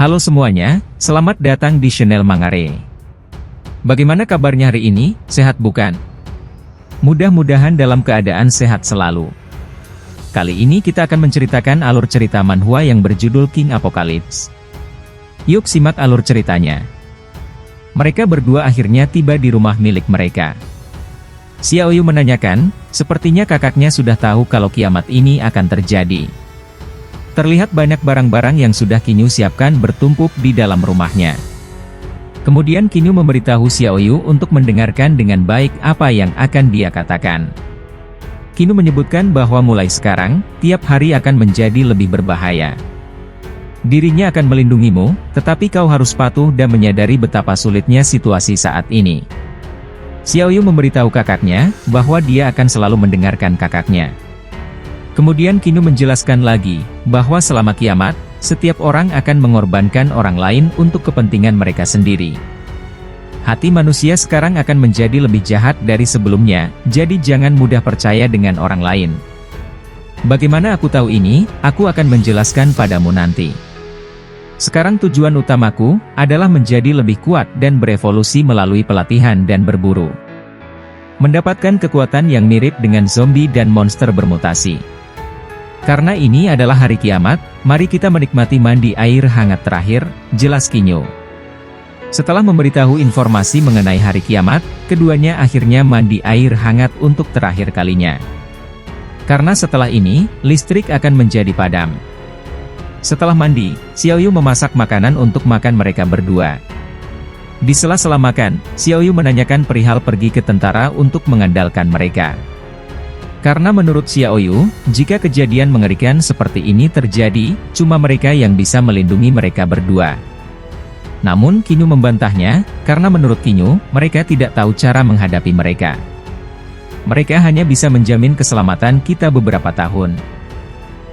Halo semuanya, selamat datang di channel Mangare. Bagaimana kabarnya hari ini, sehat bukan? Mudah-mudahan dalam keadaan sehat selalu. Kali ini kita akan menceritakan alur cerita manhwa yang berjudul King Apocalypse. Yuk simak alur ceritanya. Mereka berdua akhirnya tiba di rumah milik mereka. Xiaoyu menanyakan, sepertinya kakaknya sudah tahu kalau kiamat ini akan terjadi. Terlihat banyak barang-barang yang sudah Kinyu siapkan bertumpuk di dalam rumahnya. Kemudian Kinyu memberitahu Xiaoyu untuk mendengarkan dengan baik apa yang akan dia katakan. Kinyu menyebutkan bahwa mulai sekarang, tiap hari akan menjadi lebih berbahaya. Dirinya akan melindungimu, tetapi kau harus patuh dan menyadari betapa sulitnya situasi saat ini. Xiaoyu memberitahu kakaknya, bahwa dia akan selalu mendengarkan kakaknya. Kemudian Kinyu menjelaskan lagi, bahwa selama kiamat, setiap orang akan mengorbankan orang lain untuk kepentingan mereka sendiri. Hati manusia sekarang akan menjadi lebih jahat dari sebelumnya, jadi jangan mudah percaya dengan orang lain. Bagaimana aku tahu ini? Aku akan menjelaskan padamu nanti. Sekarang tujuan utamaku, adalah menjadi lebih kuat dan berevolusi melalui pelatihan dan berburu. Mendapatkan kekuatan yang mirip dengan zombie dan monster bermutasi. Karena ini adalah hari kiamat, mari kita menikmati mandi air hangat terakhir, jelas Kinyu. Setelah memberitahu informasi mengenai hari kiamat, keduanya akhirnya mandi air hangat untuk terakhir kalinya. Karena setelah ini, listrik akan menjadi padam. Setelah mandi, Xiaoyu memasak makanan untuk makan mereka berdua. Di sela-sela makan, Xiaoyu menanyakan perihal pergi ke tentara untuk mengandalkan mereka. Karena menurut Xiaoyu, jika kejadian mengerikan seperti ini terjadi, cuma mereka yang bisa melindungi mereka berdua. Namun Kinyu membantahnya, karena menurut Kinyu, mereka tidak tahu cara menghadapi mereka. Mereka hanya bisa menjamin keselamatan kita beberapa tahun.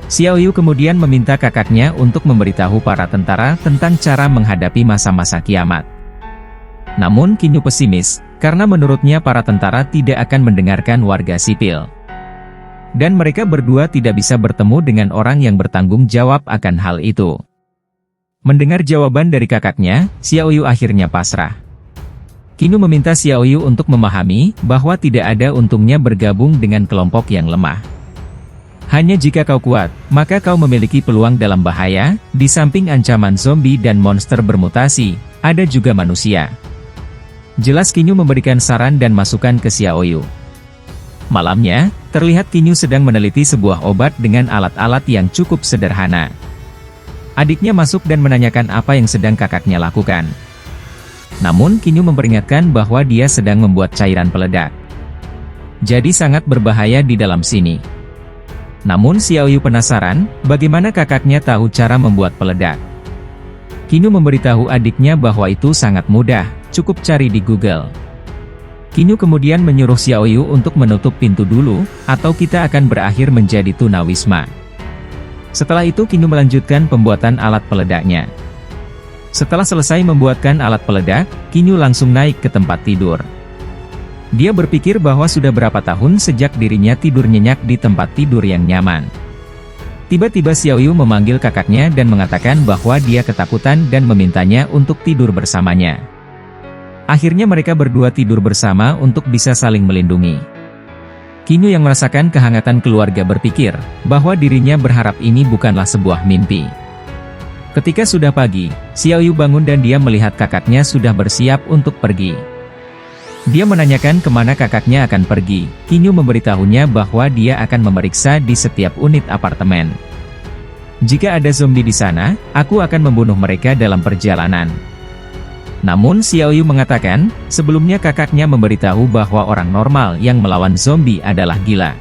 Xiaoyu kemudian meminta kakaknya untuk memberitahu para tentara tentang cara menghadapi masa-masa kiamat. Namun Kinyu pesimis, karena menurutnya para tentara tidak akan mendengarkan warga sipil. Dan mereka berdua tidak bisa bertemu dengan orang yang bertanggung jawab akan hal itu. Mendengar jawaban dari kakaknya, Xiaoyu akhirnya pasrah. Kinyu meminta Xiaoyu untuk memahami, bahwa tidak ada untungnya bergabung dengan kelompok yang lemah. Hanya jika kau kuat, maka kau memiliki peluang dalam bahaya, di samping ancaman zombie dan monster bermutasi, ada juga manusia. Jelas Kinyu memberikan saran dan masukan ke Xiaoyu. Malamnya, terlihat Kinyu sedang meneliti sebuah obat dengan alat-alat yang cukup sederhana. Adiknya masuk dan menanyakan apa yang sedang kakaknya lakukan. Namun Kinyu memperingatkan bahwa dia sedang membuat cairan peledak. Jadi sangat berbahaya di dalam sini. Namun Xiaoyu penasaran, bagaimana kakaknya tahu cara membuat peledak. Kinyu memberitahu adiknya bahwa itu sangat mudah, cukup cari di Google. Kinyu kemudian menyuruh Xiaoyu untuk menutup pintu dulu, atau kita akan berakhir menjadi tunawisma. Setelah itu Kinyu melanjutkan pembuatan alat peledaknya. Setelah selesai membuatkan alat peledak, Kinyu langsung naik ke tempat tidur. Dia berpikir bahwa sudah berapa tahun sejak dirinya tidur nyenyak di tempat tidur yang nyaman. Tiba-tiba Xiaoyu memanggil kakaknya dan mengatakan bahwa dia ketakutan dan memintanya untuk tidur bersamanya. Akhirnya mereka berdua tidur bersama untuk bisa saling melindungi. Kinyu yang merasakan kehangatan keluarga berpikir, bahwa dirinya berharap ini bukanlah sebuah mimpi. Ketika sudah pagi, Xiaoyu bangun dan dia melihat kakaknya sudah bersiap untuk pergi. Dia menanyakan kemana kakaknya akan pergi. Kinyu memberitahunya bahwa dia akan memeriksa di setiap unit apartemen. Jika ada zombie di sana, aku akan membunuh mereka dalam perjalanan. Namun Xiaoyu mengatakan, sebelumnya kakaknya memberitahu bahwa orang normal yang melawan zombie adalah gila.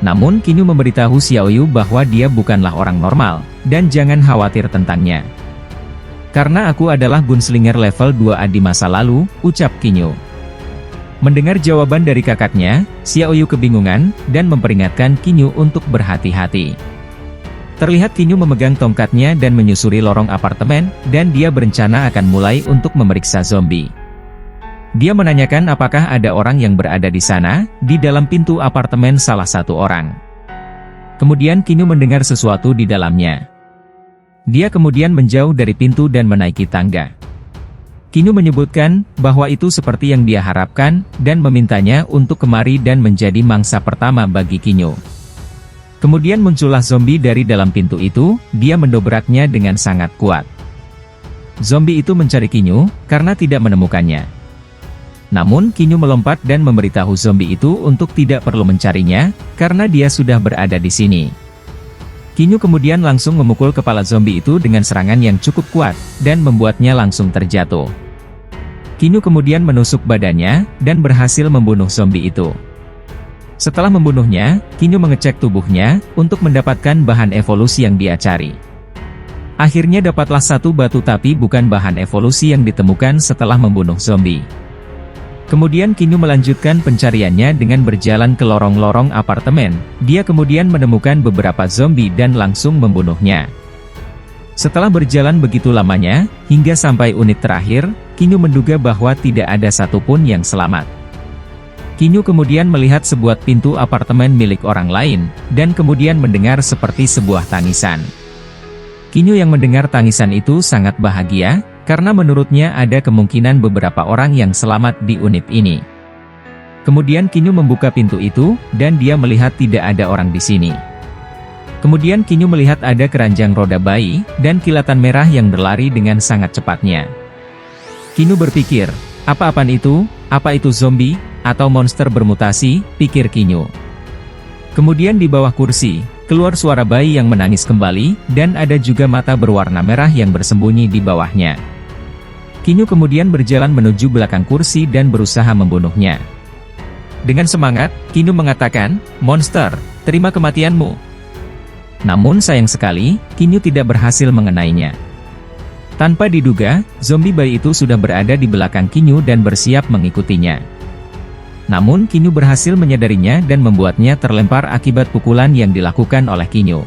Namun Kinyu memberitahu Xiaoyu bahwa dia bukanlah orang normal, dan jangan khawatir tentangnya. Karena aku adalah gunslinger level 2A di masa lalu, ucap Kinyu. Mendengar jawaban dari kakaknya, Xiaoyu kebingungan, dan memperingatkan Kinyu untuk berhati-hati. Terlihat Kinyu memegang tongkatnya dan menyusuri lorong apartemen, dan dia berencana akan mulai untuk memeriksa zombie. Dia menanyakan apakah ada orang yang berada di sana, di dalam pintu apartemen salah satu orang. Kemudian Kinyu mendengar sesuatu di dalamnya. Dia kemudian menjauh dari pintu dan menaiki tangga. Kinyu menyebutkan bahwa itu seperti yang dia harapkan, dan memintanya untuk kemari dan menjadi mangsa pertama bagi Kinyu. Kemudian muncullah zombie dari dalam pintu itu, dia mendobraknya dengan sangat kuat. Zombie itu mencari Kinyu, karena tidak menemukannya. Namun Kinyu melompat dan memberitahu zombie itu untuk tidak perlu mencarinya, karena dia sudah berada di sini. Kinyu kemudian langsung memukul kepala zombie itu dengan serangan yang cukup kuat, dan membuatnya langsung terjatuh. Kinyu kemudian menusuk badannya, dan berhasil membunuh zombie itu. Setelah membunuhnya, Kinyu mengecek tubuhnya, untuk mendapatkan bahan evolusi yang dia cari. Akhirnya dapatlah satu batu tapi bukan bahan evolusi yang ditemukan setelah membunuh zombie. Kemudian Kinyu melanjutkan pencariannya dengan berjalan ke lorong-lorong apartemen. Dia kemudian menemukan beberapa zombie dan langsung membunuhnya. Setelah berjalan begitu lamanya, hingga sampai unit terakhir, Kinyu menduga bahwa tidak ada satupun yang selamat. Kinyu kemudian melihat sebuah pintu apartemen milik orang lain, dan kemudian mendengar seperti sebuah tangisan. Kinyu yang mendengar tangisan itu sangat bahagia, karena menurutnya ada kemungkinan beberapa orang yang selamat di unit ini. Kemudian Kinyu membuka pintu itu, dan dia melihat tidak ada orang di sini. Kemudian Kinyu melihat ada keranjang roda bayi, dan kilatan merah yang berlari dengan sangat cepatnya. Kinyu berpikir, apa-apaan itu? Apa itu zombie, atau monster bermutasi, pikir Kinyu. Kemudian di bawah kursi, keluar suara bayi yang menangis kembali, dan ada juga mata berwarna merah yang bersembunyi di bawahnya. Kinyu kemudian berjalan menuju belakang kursi dan berusaha membunuhnya. Dengan semangat, Kinyu mengatakan, "Monster, terima kematianmu." Namun sayang sekali, Kinyu tidak berhasil mengenainya. Tanpa diduga, zombie bayi itu sudah berada di belakang Kinyu dan bersiap mengikutinya. Namun Kinyu berhasil menyadarinya dan membuatnya terlempar akibat pukulan yang dilakukan oleh Kinyu.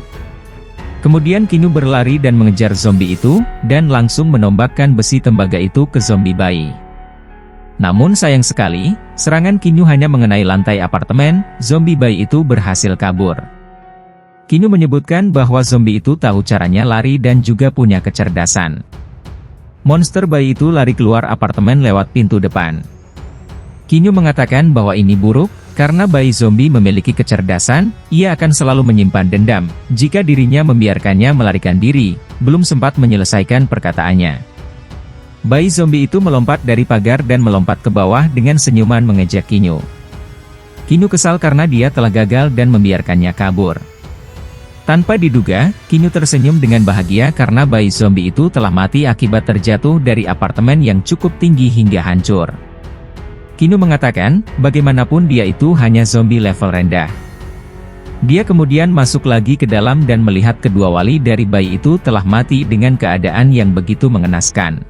Kemudian Kinyu berlari dan mengejar zombie itu, dan langsung menombakkan besi tembaga itu ke zombie bayi. Namun sayang sekali, serangan Kinyu hanya mengenai lantai apartemen, zombie bayi itu berhasil kabur. Kinyu menyebutkan bahwa zombie itu tahu caranya lari dan juga punya kecerdasan. Monster bayi itu lari keluar apartemen lewat pintu depan. Kinyu mengatakan bahwa ini buruk, karena bayi zombie memiliki kecerdasan, ia akan selalu menyimpan dendam, jika dirinya membiarkannya melarikan diri, belum sempat menyelesaikan perkataannya. Bayi zombie itu melompat dari pagar dan melompat ke bawah dengan senyuman mengejek Kinyu. Kinyu kesal karena dia telah gagal dan membiarkannya kabur. Tanpa diduga, Kinyu tersenyum dengan bahagia karena bayi zombie itu telah mati akibat terjatuh dari apartemen yang cukup tinggi hingga hancur. Kinyu mengatakan, bagaimanapun dia itu hanya zombie level rendah. Dia kemudian masuk lagi ke dalam dan melihat kedua wali dari bayi itu telah mati dengan keadaan yang begitu mengenaskan.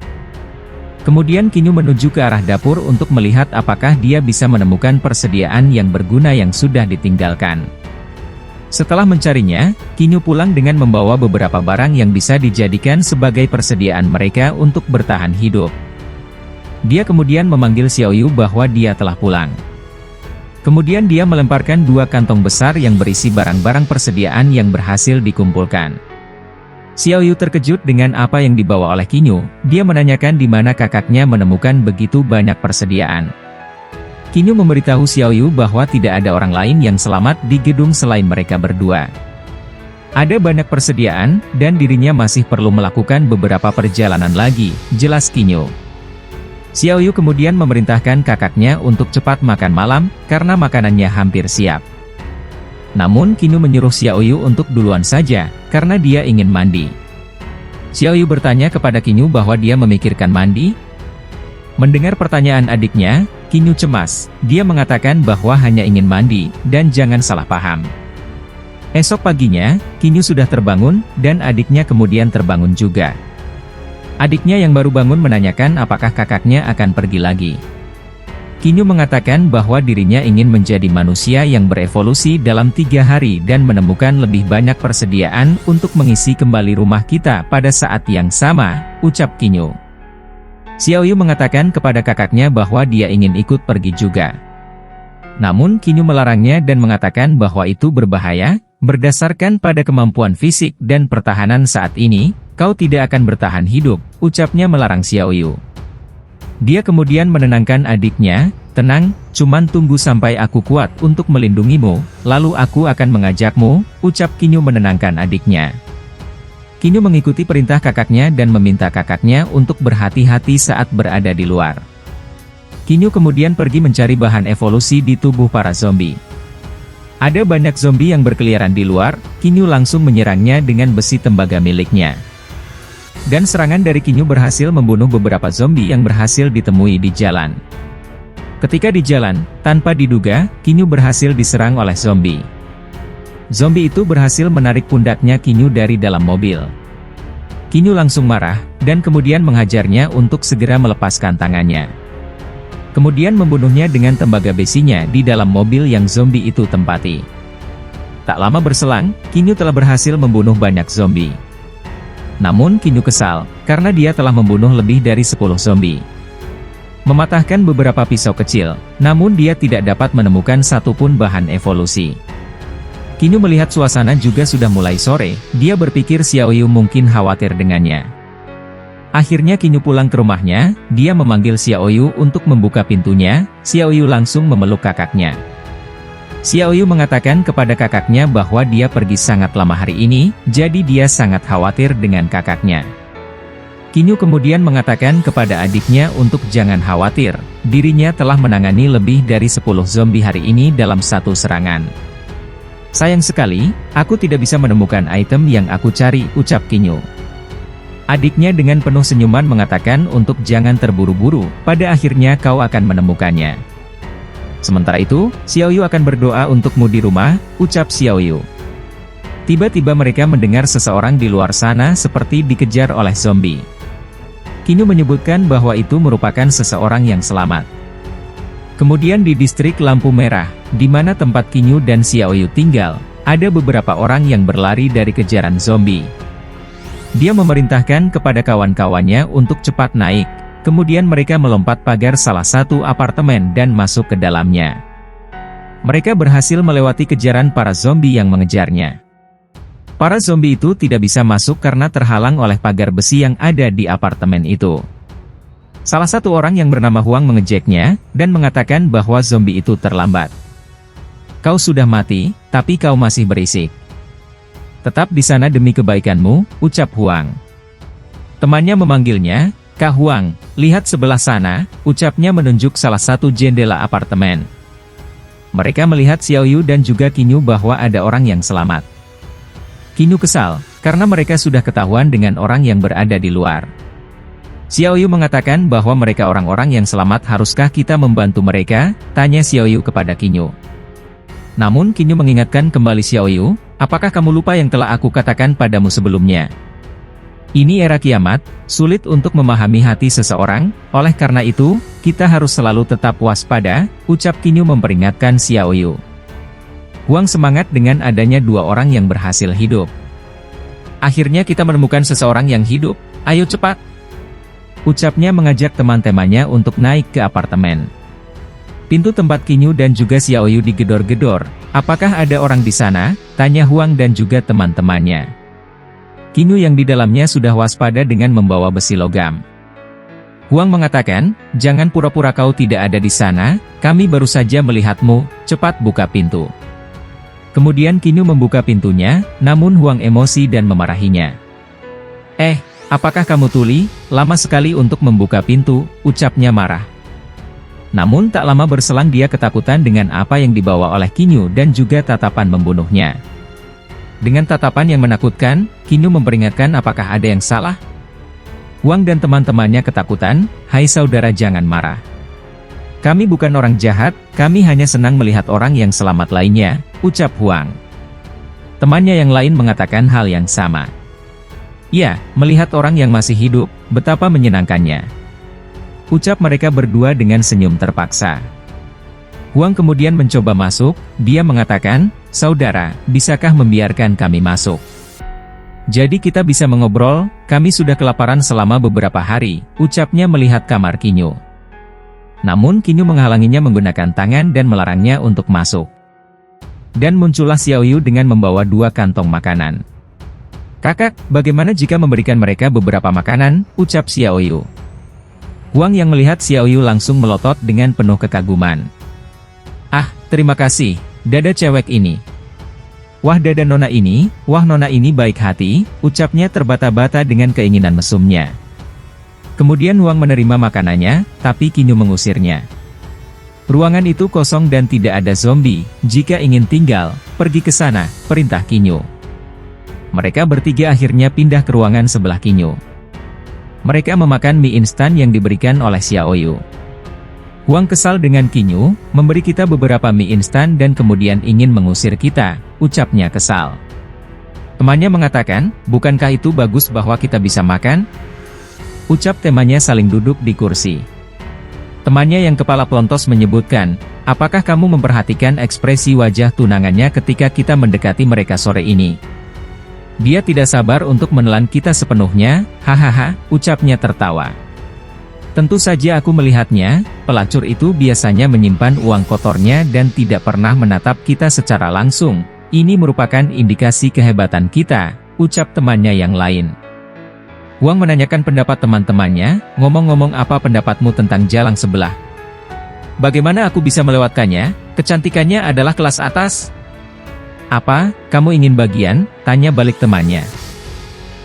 Kemudian Kinyu menuju ke arah dapur untuk melihat apakah dia bisa menemukan persediaan yang berguna yang sudah ditinggalkan. Setelah mencarinya, Kinyu pulang dengan membawa beberapa barang yang bisa dijadikan sebagai persediaan mereka untuk bertahan hidup. Dia kemudian memanggil Xiaoyu bahwa dia telah pulang. Kemudian dia melemparkan 2 kantong besar yang berisi barang-barang persediaan yang berhasil dikumpulkan. Xiaoyu terkejut dengan apa yang dibawa oleh Kinyu, dia menanyakan di mana kakaknya menemukan begitu banyak persediaan. Kinyu memberitahu Xiaoyu bahwa tidak ada orang lain yang selamat di gedung selain mereka berdua. Ada banyak persediaan, dan dirinya masih perlu melakukan beberapa perjalanan lagi, jelas Kinyu. Xiaoyu kemudian memerintahkan kakaknya untuk cepat makan malam, karena makanannya hampir siap. Namun Kinyu menyuruh Xiaoyu untuk duluan saja, karena dia ingin mandi. Xiaoyu bertanya kepada Kinyu bahwa dia memikirkan mandi. Mendengar pertanyaan adiknya, Kinyu cemas. Dia mengatakan bahwa hanya ingin mandi, dan jangan salah paham. Esok paginya, Kinyu sudah terbangun, dan adiknya kemudian terbangun juga. Adiknya yang baru bangun menanyakan apakah kakaknya akan pergi lagi. Kinyu mengatakan bahwa dirinya ingin menjadi manusia yang berevolusi dalam 3 hari dan menemukan lebih banyak persediaan untuk mengisi kembali rumah kita pada saat yang sama, ucap Kinyu. Xiaoyu mengatakan kepada kakaknya bahwa dia ingin ikut pergi juga. Namun Kinyu melarangnya dan mengatakan bahwa itu berbahaya, berdasarkan pada kemampuan fisik dan pertahanan saat ini, Kau tidak akan bertahan hidup, ucapnya melarang Xiaoyu. Dia kemudian menenangkan adiknya, tenang, cuman tunggu sampai aku kuat untuk melindungimu, lalu aku akan mengajakmu, ucap Qingyu menenangkan adiknya. Qingyu mengikuti perintah kakaknya dan meminta kakaknya untuk berhati-hati saat berada di luar. Qingyu kemudian pergi mencari bahan evolusi di tubuh para zombie. Ada banyak zombie yang berkeliaran di luar, Qingyu langsung menyerangnya dengan besi tembaga miliknya. Dan serangan dari Qingyu berhasil membunuh beberapa zombie yang berhasil ditemui di jalan. Ketika di jalan, tanpa diduga, Qingyu berhasil diserang oleh zombie. Zombie itu berhasil menarik pundaknya Qingyu dari dalam mobil. Qingyu langsung marah, dan kemudian menghajarnya untuk segera melepaskan tangannya. Kemudian membunuhnya dengan tembaga besinya di dalam mobil yang zombie itu tempati. Tak lama berselang, Qingyu telah berhasil membunuh banyak zombie. Namun Qingyu kesal, karena dia telah membunuh lebih dari 10 zombie. Mematahkan beberapa pisau kecil, namun dia tidak dapat menemukan satupun bahan evolusi. Qingyu melihat suasana juga sudah mulai sore, dia berpikir Xiaoyu mungkin khawatir dengannya. Akhirnya Qingyu pulang ke rumahnya, dia memanggil Xiaoyu untuk membuka pintunya, Xiaoyu langsung memeluk kakaknya. Xiaoyu mengatakan kepada kakaknya bahwa dia pergi sangat lama hari ini, jadi dia sangat khawatir dengan kakaknya. Qingyu kemudian mengatakan kepada adiknya untuk jangan khawatir, dirinya telah menangani lebih dari 10 zombie hari ini dalam satu serangan. Sayang sekali, aku tidak bisa menemukan item yang aku cari, ucap Qingyu. Adiknya dengan penuh senyuman mengatakan untuk jangan terburu-buru, pada akhirnya kau akan menemukannya. Sementara itu, Xiaoyu akan berdoa untukmu di rumah, ucap Xiaoyu. Tiba-tiba mereka mendengar seseorang di luar sana seperti dikejar oleh zombie. Qingyu menyebutkan bahwa itu merupakan seseorang yang selamat. Kemudian di distrik lampu merah, di mana tempat Qingyu dan Xiaoyu tinggal, ada beberapa orang yang berlari dari kejaran zombie. Dia memerintahkan kepada kawan-kawannya untuk cepat naik. Kemudian mereka melompat pagar salah satu apartemen dan masuk ke dalamnya. Mereka berhasil melewati kejaran para zombie yang mengejarnya. Para zombie itu tidak bisa masuk karena terhalang oleh pagar besi yang ada di apartemen itu. Salah satu orang yang bernama Huang mengejeknya, dan mengatakan bahwa zombie itu terlambat. Kau sudah mati, tapi kau masih berisik. Tetap di sana demi kebaikanmu, ucap Huang. Temannya memanggilnya, Kak Huang, lihat sebelah sana, ucapnya menunjuk salah satu jendela apartemen. Mereka melihat Xiaoyu dan juga Qingyu bahwa ada orang yang selamat. Qingyu kesal, karena mereka sudah ketahuan dengan orang yang berada di luar. Xiaoyu mengatakan bahwa mereka orang-orang yang selamat, haruskah kita membantu mereka, tanya Xiaoyu kepada Qingyu. Namun Qingyu mengingatkan kembali Xiaoyu, apakah kamu lupa yang telah aku katakan padamu sebelumnya? Ini era kiamat, sulit untuk memahami hati seseorang, oleh karena itu, kita harus selalu tetap waspada, ucap Qingyu memperingatkan Xiaoyu. Huang semangat dengan adanya dua orang yang berhasil hidup. Akhirnya kita menemukan seseorang yang hidup, ayo cepat. Ucapnya mengajak teman-temannya untuk naik ke apartemen. Pintu tempat Qingyu dan juga Xiaoyu digedor-gedor, apakah ada orang di sana, tanya Huang dan juga teman-temannya. Qingyu yang di dalamnya sudah waspada dengan membawa besi logam. Huang mengatakan, jangan pura-pura kau tidak ada di sana, kami baru saja melihatmu, cepat buka pintu. Kemudian Qingyu membuka pintunya, namun Huang emosi dan memarahinya. Apakah kamu tuli, lama sekali untuk membuka pintu, ucapnya marah. Namun tak lama berselang dia ketakutan dengan apa yang dibawa oleh Qingyu dan juga tatapan membunuhnya. Dengan tatapan yang menakutkan, Qingyu memperingatkan apakah ada yang salah? Huang dan teman-temannya ketakutan, hai saudara jangan marah. Kami bukan orang jahat, kami hanya senang melihat orang yang selamat lainnya, ucap Huang. Temannya yang lain mengatakan hal yang sama. Ya, melihat orang yang masih hidup, betapa menyenangkannya. Ucap mereka berdua dengan senyum terpaksa. Huang kemudian mencoba masuk, dia mengatakan, saudara, bisakah membiarkan kami masuk? Jadi kita bisa mengobrol, kami sudah kelaparan selama beberapa hari, ucapnya melihat kamar Qingyu. Namun Qingyu menghalanginya menggunakan tangan dan melarangnya untuk masuk. Dan muncullah Xiaoyu dengan membawa 2 kantong makanan. "Kakak, bagaimana jika memberikan mereka beberapa makanan?" ucap Xiaoyu. Huang yang melihat Xiaoyu langsung melotot dengan penuh kekaguman. "Ah, terima kasih, dada cewek ini. Wah dada nona ini, wah nona ini baik hati," ucapnya terbata-bata dengan keinginan mesumnya. Kemudian Huang menerima makanannya, tapi Qingyu mengusirnya. Ruangan itu kosong dan tidak ada zombie. "Jika ingin tinggal, pergi ke sana," perintah Qingyu. Mereka bertiga akhirnya pindah ke ruangan sebelah Qingyu. Mereka memakan mie instan yang diberikan oleh Xiaoyu. Huang kesal dengan Qingyu, "Memberi kita beberapa mie instan dan kemudian ingin mengusir kita," ucapnya kesal. Temannya mengatakan, "Bukankah itu bagus bahwa kita bisa makan?" ucap temannya saling duduk di kursi. Temannya yang kepala pelontos menyebutkan, "Apakah kamu memperhatikan ekspresi wajah tunangannya ketika kita mendekati mereka sore ini? Dia tidak sabar untuk menelan kita sepenuhnya, hahaha," ucapnya tertawa. "Tentu saja aku melihatnya, pelacur itu biasanya menyimpan uang kotornya dan tidak pernah menatap kita secara langsung. Ini merupakan indikasi kehebatan kita," ucap temannya yang lain. Huang menanyakan pendapat teman-temannya, "Ngomong-ngomong, apa pendapatmu tentang jalang sebelah? Bagaimana aku bisa melewatkannya? Kecantikannya adalah kelas atas." "Apa, kamu ingin bagian?" tanya balik temannya.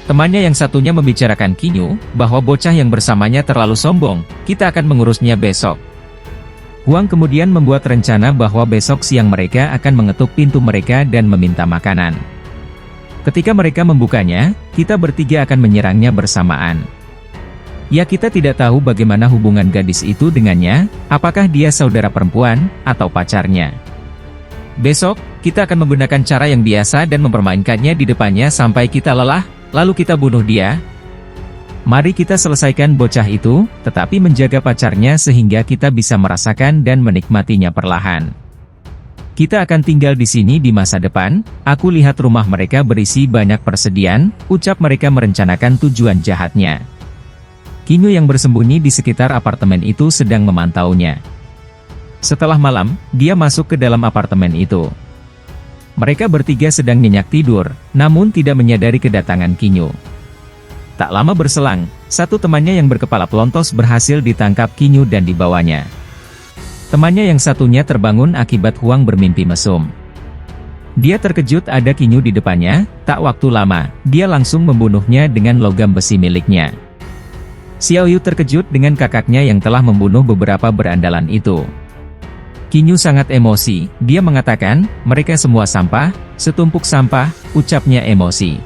Temannya yang satunya membicarakan Qingyu, bahwa bocah yang bersamanya terlalu sombong, "Kita akan mengurusnya besok." Huang kemudian membuat rencana bahwa besok siang mereka akan mengetuk pintu mereka dan meminta makanan. Ketika mereka membukanya, kita bertiga akan menyerangnya bersamaan. Ya, kita tidak tahu bagaimana hubungan gadis itu dengannya, apakah dia saudara perempuan, atau pacarnya. Besok, kita akan menggunakan cara yang biasa dan mempermainkannya di depannya sampai kita lelah, lalu kita bunuh dia. Mari kita selesaikan bocah itu, tetapi menjaga pacarnya sehingga kita bisa merasakan dan menikmatinya perlahan. Kita akan tinggal di sini di masa depan. Aku lihat rumah mereka berisi banyak persediaan, ucap mereka merencanakan tujuan jahatnya. Qingyu yang bersembunyi di sekitar apartemen itu sedang memantaunya. Setelah malam, dia masuk ke dalam apartemen itu. Mereka bertiga sedang nyenyak tidur, namun tidak menyadari kedatangan Qingyu. Tak lama berselang, satu temannya yang berkepala pelontos berhasil ditangkap Qingyu dan dibawanya. Temannya yang satunya terbangun akibat Huang bermimpi mesum. Dia terkejut ada Qingyu di depannya, tak waktu lama, dia langsung membunuhnya dengan logam besi miliknya. Xiaoyu terkejut dengan kakaknya yang telah membunuh beberapa berandalan itu. Qingyu sangat emosi, dia mengatakan, "Mereka semua sampah, setumpuk sampah," ucapnya emosi.